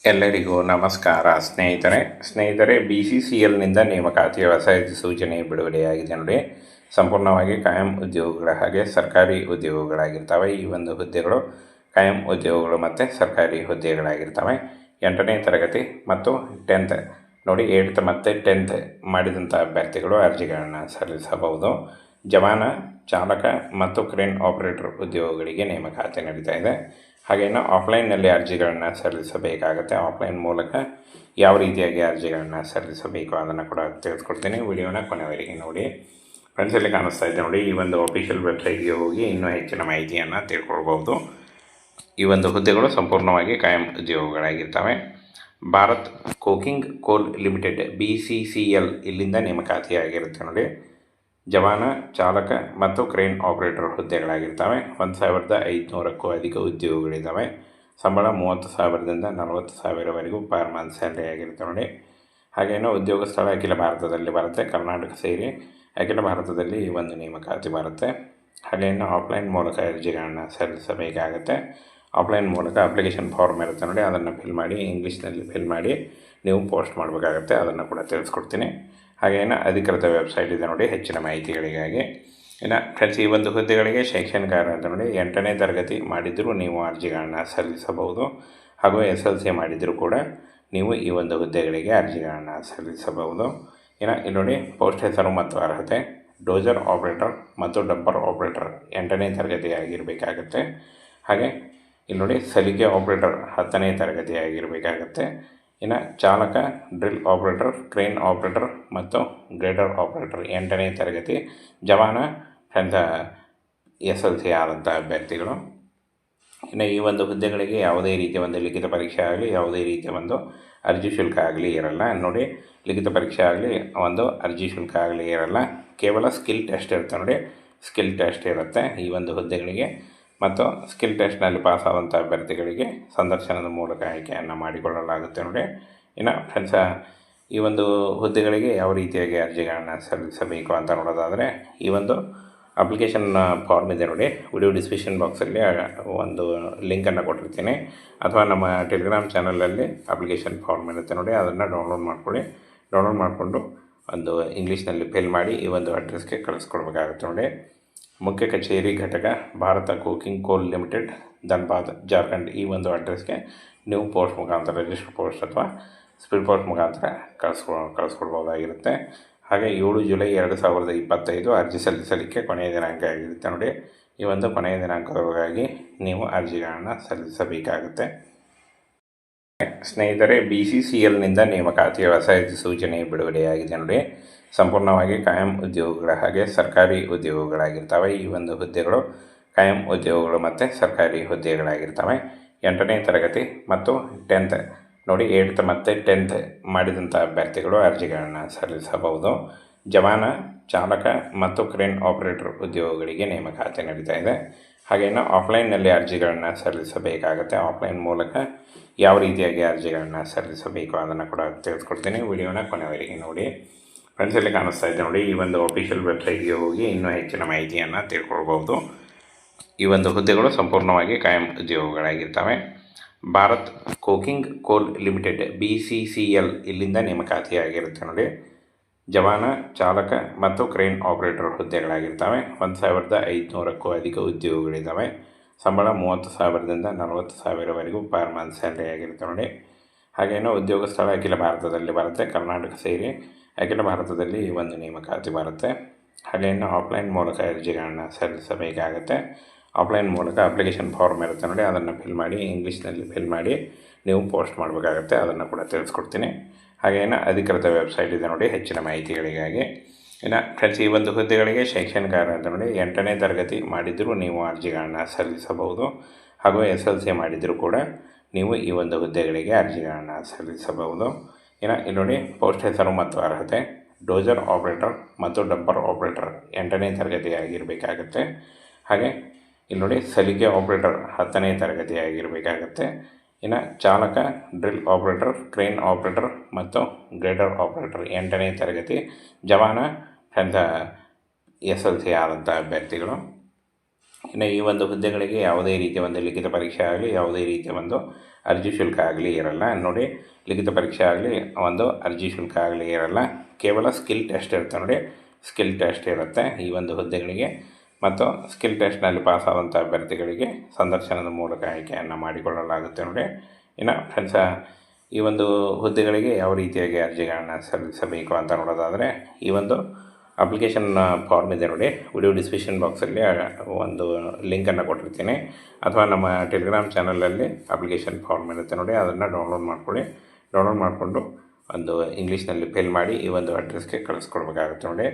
ಎಲ್ಲರಿಗೂ ನಮಸ್ಕಾರ ಸ್ನೇಹಿತರೆ BCCLನಿಂದ ನೇಮಕಾತಿಯ ಹೊಸ ಸೂಚನೆ ಬಿಡುಗಡೆಯಾಗಿದೆ ನೋಡಿ. ಸಂಪೂರ್ಣವಾಗಿ ಕಾಯಂ ಉದ್ಯೋಗಗಳ ಹಾಗೆ ಸರ್ಕಾರಿ ಉದ್ಯೋಗಗಳಾಗಿರ್ತವೆ. ಈ ಒಂದು ಹುದ್ದೆಗಳು ಕಾಯಂ ಉದ್ಯೋಗಗಳು ಮತ್ತು ಸರ್ಕಾರಿ ಹುದ್ದೆಗಳಾಗಿರ್ತವೆ. 8ನೇ ತರಗತಿ ಮತ್ತು 10th ನೋಡಿ, 8th ಮತ್ತು 10th ಮಾಡಿದಂಥ ಅಭ್ಯರ್ಥಿಗಳು ಅರ್ಜಿಗಳನ್ನು ಸಲ್ಲಿಸಬಹುದು. ಜವಾನ, ಚಾಲಕ ಮತ್ತು ಕ್ರೇನ್ ಆಪರೇಟರ್ ಉದ್ಯೋಗಗಳಿಗೆ ನೇಮಕಾತಿ ನಡೀತಾ ಇದೆ. ಹಾಗೇನು ಆಫ್ಲೈನ್ನಲ್ಲಿ ಅರ್ಜಿಗಳನ್ನು ಸಲ್ಲಿಸಬೇಕಾಗತ್ತೆ. ಆಫ್ಲೈನ್ ಮೂಲಕ ಯಾವ ರೀತಿಯಾಗಿ ಅರ್ಜಿಗಳನ್ನು ಸಲ್ಲಿಸಬೇಕು ಅದನ್ನು ಕೂಡ ತಿಳಿಸ್ಕೊಡ್ತೀನಿ. ವಿಡಿಯೋನ ಕೊನೆವರೆಗೆ ನೋಡಿ. ಫ್ರೆಂಡ್ಸ್, ಇಲ್ಲಿ ಕಾಣಿಸ್ತಾ ಇದೆ ನೋಡಿ, ಈ ಒಂದು ಅಫಿಷಿಯಲ್ ವೆಬ್ಸೈಟ್ಗೆ ಹೋಗಿ ಇನ್ನೂ ಹೆಚ್ಚಿನ ಮಾಹಿತಿಯನ್ನು ತಿಳ್ಕೊಳ್ಬೋದು. ಈ ಒಂದು ಹುದ್ದೆಗಳು ಸಂಪೂರ್ಣವಾಗಿ ಕಾಯಂ ಉದ್ಯೋಗಗಳಾಗಿರ್ತವೆ. ಭಾರತ್ ಕೋಕಿಂಗ್ ಕೋಲ್ ಲಿಮಿಟೆಡ್ BCCL ಇಲ್ಲಿಂದ ನೇಮಕಾತಿಯಾಗಿರುತ್ತೆ ನೋಡಿ. ಜವಾನ, ಚಾಲಕ ಮತ್ತು ಕ್ರೇನ್ ಆಪರೇಟರ್ ಹುದ್ದೆಗಳಾಗಿರ್ತವೆ. 1,500ಕ್ಕೂ ಅಧಿಕ ಉದ್ಯೋಗಗಳಿದ್ದಾವೆ. ಸಂಬಳ 30,000ದಿಂದ 40,000ವರೆಗೂ ಪರ್ ಮಂತ್ ಸ್ಯಾಲ್ರಿ ಆಗಿರುತ್ತೆ ನೋಡಿ. ಹಾಗೇನೋ ಉದ್ಯೋಗ ಸ್ಥಳ ಅಖಿಲ ಭಾರತದಲ್ಲಿ ಬರುತ್ತೆ, ಕರ್ನಾಟಕ ಸೇರಿ ಅಖಿಲ ಭಾರತದಲ್ಲಿ ಈ ಒಂದು ನೇಮಕಾತಿ ಬರುತ್ತೆ. ಹಾಗೇನು ಆಫ್ಲೈನ್ ಮೂಲಕ ಅರ್ಜಿಗಳನ್ನು ಸಲ್ಲಿಸಬೇಕಾಗತ್ತೆ. ಆಫ್ಲೈನ್ ಮೂಲಕ ಅಪ್ಲಿಕೇಶನ್ ಫಾರ್ಮ್ ಇರುತ್ತೆ ನೋಡಿ, ಅದನ್ನು ಫಿಲ್ ಮಾಡಿ, ಇಂಗ್ಲೀಷ್ನಲ್ಲಿ ಫಿಲ್ ಮಾಡಿ ನೀವು ಪೋಸ್ಟ್ ಮಾಡಬೇಕಾಗತ್ತೆ. ಅದನ್ನು ಕೂಡ ತಿಳಿಸ್ಕೊಡ್ತೀನಿ. ಹಾಗೇನು ಅಧಿಕೃತ ವೆಬ್ಸೈಟ್ ಇದೆ ನೋಡಿ ಹೆಚ್ಚಿನ ಮಾಹಿತಿಗಳಿಗಾಗಿ. ಇನ್ನು ಫ್ರೆಂಡ್ಸ್, ಈ ಒಂದು ಹುದ್ದೆಗಳಿಗೆ ಶೈಕ್ಷಣಿಕ ಅರ್ಹತೆ ನೋಡಿ, 8ನೇ ತರಗತಿ ಮಾಡಿದ್ದರೂ ನೀವು ಅರ್ಜಿಗಳನ್ನು ಸಲ್ಲಿಸಬಹುದು. ಹಾಗೂ SLC ಮಾಡಿದರೂ ಕೂಡ ನೀವು ಈ ಒಂದು ಹುದ್ದೆಗಳಿಗೆ ಅರ್ಜಿಗಳನ್ನು ಸಲ್ಲಿಸಬಹುದು. ಇನ್ನು ಇಲ್ಲಿ ನೋಡಿ, ಪೋಸ್ಟ್ ಹೆಸರು ಮತ್ತು ಅರ್ಹತೆ ಡೋಜರ್ ಆಪರೇಟರ್ ಮತ್ತು ಡಬ್ಬರ್ ಆಪರೇಟರ್ 8ನೇ ತರಗತಿ ಆಗಿರಬೇಕಾಗತ್ತೆ. ಹಾಗೆ ಇಲ್ಲಿ ನೋಡಿ, ಸಲಿಕೆ ಆಪರೇಟರ್ 10ನೇ ತರಗತಿ ಆಗಿರಬೇಕಾಗತ್ತೆ. ಇನ್ನು ಚಾಲಕ, ಡ್ರಿಲ್ ಆಪರೇಟರ್, ಕ್ರೇನ್ ಆಪರೇಟರ್ ಮತ್ತು ಗ್ರೇಡರ್ ಆಪರೇಟರ್ 8ನೇ ತರಗತಿ. ಜವಾನ ಫ್ರೆಂಡ್ಸ್ SLC ಆದಂಥ ಅಭ್ಯರ್ಥಿಗಳು. ಇನ್ನು ಈ ಒಂದು ಹುದ್ದೆಗಳಿಗೆ ಯಾವುದೇ ರೀತಿಯ ಒಂದು ಲಿಖಿತ ಪರೀಕ್ಷೆ ಆಗಲಿ, ಯಾವುದೇ ರೀತಿಯ ಒಂದು ಅರ್ಜಿ ಶುಲ್ಕ ಆಗಲಿ ಇರಲ್ಲ ನೋಡಿ. ಲಿಖಿತ ಪರೀಕ್ಷೆ ಆಗಲಿ, ಒಂದು ಅರ್ಜಿ ಶುಲ್ಕ ಆಗಲಿ ಇರಲ್ಲ. ಕೇವಲ ಸ್ಕಿಲ್ ಟೆಸ್ಟ್ ಇರುತ್ತೆ ನೋಡಿ. ಸ್ಕಿಲ್ ಟೆಸ್ಟ್ ಇರುತ್ತೆ ಈ ಒಂದು ಹುದ್ದೆಗಳಿಗೆ. ಮತ್ತು ಸ್ಕಿಲ್ ಟೆಸ್ಟ್ನಲ್ಲಿ ಪಾಸಾದಂಥ ಅಭ್ಯರ್ಥಿಗಳಿಗೆ ಸಂದರ್ಶನದ ಮೂಲಕ ಆಯ್ಕೆಯನ್ನು ಮಾಡಿಕೊಳ್ಳಲಾಗುತ್ತೆ ನೋಡಿ. ಇನ್ನು ಫ್ರೆಂಡ್ಸ್, ಈ ಒಂದು ಹುದ್ದೆಗಳಿಗೆ ಯಾವ ರೀತಿಯಾಗಿ ಅರ್ಜಿಗಳನ್ನು ಸಲ್ಲಿಸಬೇಕು ಅಂತ ನೋಡೋದಾದರೆ, ಈ ಒಂದು ಅಪ್ಲಿಕೇಶನ್ ಫಾರ್ಮ್ ಇದೆ ನೋಡಿ, ವಿಡಿಯೋ ಡಿಸ್ಕ್ರಿಪ್ಷನ್ ಬಾಕ್ಸಲ್ಲಿ ಒಂದು ಲಿಂಕನ್ನು ಕೊಟ್ಟಿರ್ತೀನಿ. ಅಥವಾ ನಮ್ಮ ಟೆಲಿಗ್ರಾಮ್ ಚಾನಲಲ್ಲಿ ಅಪ್ಲಿಕೇಶನ್ ಫಾರ್ಮ್ ಇರುತ್ತೆ ನೋಡಿ, ಅದನ್ನು ಡೌನ್ಲೋಡ್ ಮಾಡ್ಕೊಳ್ಳಿ. ಡೌನ್ಲೋಡ್ ಮಾಡಿಕೊಂಡು ಒಂದು ಇಂಗ್ಲೀಷ್ನಲ್ಲಿ ಫಿಲ್ ಮಾಡಿ ಈ ಒಂದು ಅಡ್ರೆಸ್ಗೆ ಕಳಿಸ್ಕೊಡ್ಬೇಕಾಗುತ್ತೆ ನೋಡಿ. ಮುಖ್ಯ ಕಚೇರಿ ಘಟಕ, ಭಾರತ ಕೋಕಿಂಗ್ ಕೋಲ್ ಲಿಮಿಟೆಡ್, ಧನ್ಬಾದ್, ಜಾರ್ಖಂಡ್. ಈ ಒಂದು ಅಡ್ರೆಸ್ಗೆ ನೀವು ಪೋಸ್ಟ್ ಮುಖಾಂತರ, ರಿಜಿಸ್ಟರ್ ಪೋಸ್ಟ್ ಅಥವಾ ಸ್ಪೀಡ್ ಪೋಸ್ಟ್ ಮುಖಾಂತರ ಕಳಿಸ್ಕೊಡ್ಬೋದಾಗಿರುತ್ತೆ. ಹಾಗೆ 7 ಜುಲೈ 2025 ಅರ್ಜಿ ಸಲ್ಲಿಸಲಿಕ್ಕೆ ಕೊನೆಯ ದಿನಾಂಕ ಆಗಿರುತ್ತೆ ನೋಡಿ. ಈ ಒಂದು ಕೊನೆಯ ದಿನಾಂಕವಾಗಿ ನೀವು ಅರ್ಜಿಗಳನ್ನು ಸಲ್ಲಿಸಬೇಕಾಗುತ್ತೆ. ಸ್ನೇಹಿತರೆ, BCCLನಿಂದ ನೇಮಕಾತಿಯ ಹೊಸ ಸೂಚನೆ ಬಿಡುಗಡೆಯಾಗಿದೆ ನೋಡಿ. ಸಂಪೂರ್ಣವಾಗಿ ಕಾಯಂ ಉದ್ಯೋಗಗಳ ಹಾಗೆ ಸರ್ಕಾರಿ ಉದ್ಯೋಗಗಳಾಗಿರ್ತವೆ. ಈ ಒಂದು ಹುದ್ದೆಗಳು ಕಾಯಂ ಉದ್ಯೋಗಗಳು ಮತ್ತು ಸರ್ಕಾರಿ ಹುದ್ದೆಗಳಾಗಿರ್ತವೆ. 8ನೇ ತರಗತಿ ಮತ್ತು 10th ನೋಡಿ, 8th ಮತ್ತು 10th ಮಾಡಿದಂಥ ಅಭ್ಯರ್ಥಿಗಳು ಅರ್ಜಿಗಳನ್ನು ಸಲ್ಲಿಸಬಹುದು. ಜವಾನ, ಚಾಲಕ ಮತ್ತು ಕ್ರೇನ್ ಆಪರೇಟರ್ ಉದ್ಯೋಗಗಳಿಗೆ ನೇಮಕಾತಿ ನಡೀತಾ ಇದೆ. ಹಾಗೇನು ಆಫ್ಲೈನ್ನಲ್ಲಿ ಅರ್ಜಿಗಳನ್ನು ಸಲ್ಲಿಸಬೇಕಾಗತ್ತೆ. ಆಫ್ಲೈನ್ ಮೂಲಕ ಯಾವ ರೀತಿಯಾಗಿ ಅರ್ಜಿಗಳನ್ನು ಸಲ್ಲಿಸಬೇಕು ಅದನ್ನು ಕೂಡ ತಿಳಿಸ್ಕೊಡ್ತೀನಿ. ವಿಡಿಯೋನ ಕೊನೆವರೆಗೆ ನೋಡಿ. ಫ್ರೆಂಡ್ಸ್, ಇಲ್ಲಿ ಕಾಣಿಸ್ತಾ ಇದೆ ನೋಡಿ, ಈ ಒಂದು ಅಫಿಷಿಯಲ್ ವೆಬ್ಸೈಟ್ಗೆ ಹೋಗಿ ಇನ್ನೂ ಹೆಚ್ಚಿನ ಮಾಹಿತಿಯನ್ನು ತಿಳ್ಕೊಳ್ಬೋದು. ಈ ಒಂದು ಹುದ್ದೆಗಳು ಸಂಪೂರ್ಣವಾಗಿ ಕಾಯಂ ಉದ್ಯೋಗಗಳಾಗಿರ್ತವೆ. ಭಾರತ್ ಕೋಕಿಂಗ್ ಕೋಲ್ ಲಿಮಿಟೆಡ್ BCCL ಇಲ್ಲಿಂದ ನೇಮಕಾತಿಯಾಗಿರುತ್ತೆ ನೋಡಿ. ಜವಾನ, ಚಾಲಕ ಮತ್ತು ಕ್ರೇನ್ ಆಪರೇಟರ್ ಹುದ್ದೆಗಳಾಗಿರ್ತವೆ. 1,500ಕ್ಕೂ ಅಧಿಕ ಉದ್ಯೋಗಗಳಿದ್ದಾವೆ. ಸಂಬಳ 30,000ದಿಂದ 40,000ವರೆಗೂ ಪರ್ ಮಂತ್ ಸ್ಯಾಲ್ರಿ ಆಗಿರುತ್ತೆ ನೋಡಿ. ಹಾಗೇನೋ ಉದ್ಯೋಗ ಸ್ಥಳ ಅಖಿಲ ಭಾರತದಲ್ಲಿ ಬರುತ್ತೆ, ಕರ್ನಾಟಕ ಸೇರಿ ಅಖಿಲ ಭಾರತದಲ್ಲಿ ಈ ಒಂದು ನೇಮಕಾತಿ ಬರುತ್ತೆ. ಹಾಗೇನು ಆಫ್ಲೈನ್ ಮೂಲಕ ಅರ್ಜಿಗಳನ್ನು ಸಲ್ಲಿಸಬೇಕಾಗತ್ತೆ. ಆಫ್ಲೈನ್ ಮೂಲಕ ಅಪ್ಲಿಕೇಶನ್ ಫಾರ್ಮ್ ಇರುತ್ತೆ ನೋಡಿ, ಅದನ್ನು ಫಿಲ್ ಮಾಡಿ, ಇಂಗ್ಲೀಷ್ನಲ್ಲಿ ಫಿಲ್ ಮಾಡಿ ನೀವು ಪೋಸ್ಟ್ ಮಾಡಬೇಕಾಗತ್ತೆ. ಅದನ್ನು ಕೂಡ ತಿಳಿಸ್ಕೊಡ್ತೀನಿ. ಹಾಗೇನು ಅಧಿಕೃತ ವೆಬ್ಸೈಟ್ ಇದೆ ನೋಡಿ ಹೆಚ್ಚಿನ ಮಾಹಿತಿಗಳಿಗಾಗಿ. ಇನ್ನು ಫ್ರೆಂಡ್ಸ್, ಈ ಒಂದು ಹುದ್ದೆಗಳಿಗೆ ಶೈಕ್ಷಣಿಕ ಅರ್ಹತೆ ನೋಡಿ, 8ನೇ ತರಗತಿ ಮಾಡಿದ್ದರೂ ನೀವು ಅರ್ಜಿಗಳನ್ನು ಸಲ್ಲಿಸಬಹುದು. ಹಾಗೂ SLC ಮಾಡಿದರೂ ಕೂಡ ನೀವು ಈ ಒಂದು ಹುದ್ದೆಗಳಿಗೆ ಅರ್ಜಿಗಳನ್ನು ಸಲ್ಲಿಸಬಹುದು. ಇನ್ನು ಇಲ್ಲಿ ನೋಡಿ, ಪೋಸ್ಟ್ ಹೆಸರು ಮತ್ತು ಅರ್ಹತೆ ಡೋಜರ್ ಆಪರೇಟರ್ ಮತ್ತು ಡಬ್ಬರ್ ಆಪರೇಟರ್ 8ನೇ ತರಗತಿ ಆಗಿರಬೇಕಾಗತ್ತೆ. ಹಾಗೆ ಇಲ್ಲಿ ನೋಡಿ, ಸಲಿಕೆ ಆಪರೇಟರ್ 10ನೇ ತರಗತಿ ಆಗಿರಬೇಕಾಗತ್ತೆ. ಇನ್ನು ಚಾಲಕ, ಡ್ರಿಲ್ ಆಪರೇಟರ್, ಕ್ರೇನ್ ಆಪರೇಟರ್ ಮತ್ತು ಗ್ರೇಡರ್ ಆಪರೇಟರ್ 8ನೇ ತರಗತಿ. ಜವಾನ ಫ್ರೆಂಡ್ಸ್ SLC ಆದಂಥ ಅಭ್ಯರ್ಥಿಗಳು. ಇನ್ನು ಈ ಒಂದು ಹುದ್ದೆಗಳಿಗೆ ಯಾವುದೇ ರೀತಿಯ ಒಂದು ಲಿಖಿತ ಪರೀಕ್ಷೆ ಆಗಲಿ ಯಾವುದೇ ರೀತಿಯ ಒಂದು ಅರ್ಜಿ ಶುಲ್ಕ ಆಗಲಿ ಇರಲ್ಲ. ನೋಡಿ, ಲಿಖಿತ ಪರೀಕ್ಷೆ ಆಗಲಿ ಒಂದು ಅರ್ಜಿ ಶುಲ್ಕ ಆಗಲಿ ಇರಲ್ಲ. ಕೇವಲ ಸ್ಕಿಲ್ ಟೆಸ್ಟ್ ಇರುತ್ತೆ ನೋಡಿ, ಸ್ಕಿಲ್ ಟೆಸ್ಟ್ ಇರುತ್ತೆ ಈ ಒಂದು ಹುದ್ದೆಗಳಿಗೆ. ಮತ್ತು ಸ್ಕಿಲ್ ಟೆಸ್ಟ್ನಲ್ಲಿ ಪಾಸಾದಂಥ ಅಭ್ಯರ್ಥಿಗಳಿಗೆ ಸಂದರ್ಶನದ ಮೂಲಕ ಆಯ್ಕೆಯನ್ನು ಮಾಡಿಕೊಳ್ಳಲಾಗುತ್ತೆ ನೋಡಿ. ಇನ್ನು ಫ್ರೆಂಡ್ಸ, ಈ ಒಂದು ಹುದ್ದೆಗಳಿಗೆ ಯಾವ ರೀತಿಯಾಗಿ ಅರ್ಜಿಗಳನ್ನು ಸಲ್ಲಿಸಬೇಕು ಅಂತ ನೋಡೋದಾದರೆ, ಈ ಒಂದು ಅಪ್ಲಿಕೇಶನ್ ಫಾರ್ಮ್ ಇದೆ ನೋಡಿ, ವಿಡಿಯೋ ಡಿಸ್ಕ್ರಿಪ್ಷನ್ ಬಾಕ್ಸಲ್ಲಿ ಒಂದು ಲಿಂಕನ್ನು ಕೊಟ್ಟಿರ್ತೀನಿ, ಅಥವಾ ನಮ್ಮ ಟೆಲಿಗ್ರಾಮ್ ಚಾನಲಲ್ಲಿ ಅಪ್ಲಿಕೇಶನ್ ಫಾರ್ಮ್ ಇರುತ್ತೆ ನೋಡಿ, ಅದನ್ನು ಡೌನ್ಲೋಡ್ ಮಾಡ್ಕೊಳ್ಳಿ. ಡೌನ್ಲೋಡ್ ಮಾಡಿಕೊಂಡು ಒಂದು ಇಂಗ್ಲೀಷ್ನಲ್ಲಿ ಫಿಲ್ ಮಾಡಿ ಈ ಒಂದು ಅಡ್ರೆಸ್ಗೆ ಕಳಿಸ್ಕೊಡ್ಬೇಕಾಗುತ್ತೆ ನೋಡಿ.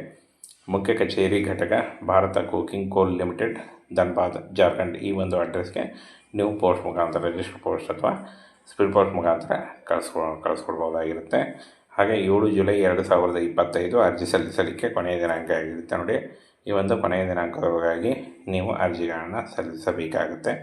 ಮುಖ್ಯ ಕಚೇರಿ ಘಟಕ, ಭಾರತ ಕೋಕಿಂಗ್ ಕೋಲ್ ಲಿಮಿಟೆಡ್, ಧನ್ಬಾದ್, ಜಾರ್ಖಂಡ್. ಈ ಒಂದು ಅಡ್ರೆಸ್ಗೆ ನೀವು ಪೋಸ್ಟ್ ಮುಖಾಂತರ, ರಿಜಿಸ್ಟರ್ ಪೋಸ್ಟ್ ಅಥವಾ ಸ್ಪೀಡ್ ಪೋಸ್ಟ್ ಮುಖಾಂತರ ಕಳಿಸ್ಕೊಡ್ಬೋದಾಗಿರುತ್ತೆ. ಹಾಗೆ 7 ಜುಲೈ 2025 ಅರ್ಜಿ ಸಲ್ಲಿಸಲಿಕ್ಕೆ ಕೊನೆಯ ದಿನಾಂಕ ಆಗಿರುತ್ತೆ ನೋಡಿ. ಈ ಒಂದು ಕೊನೆಯ ದಿನಾಂಕದೊಳಗಾಗಿ ನೀವು ಅರ್ಜಿಗಳನ್ನು ಸಲ್ಲಿಸಬೇಕಾಗುತ್ತೆ.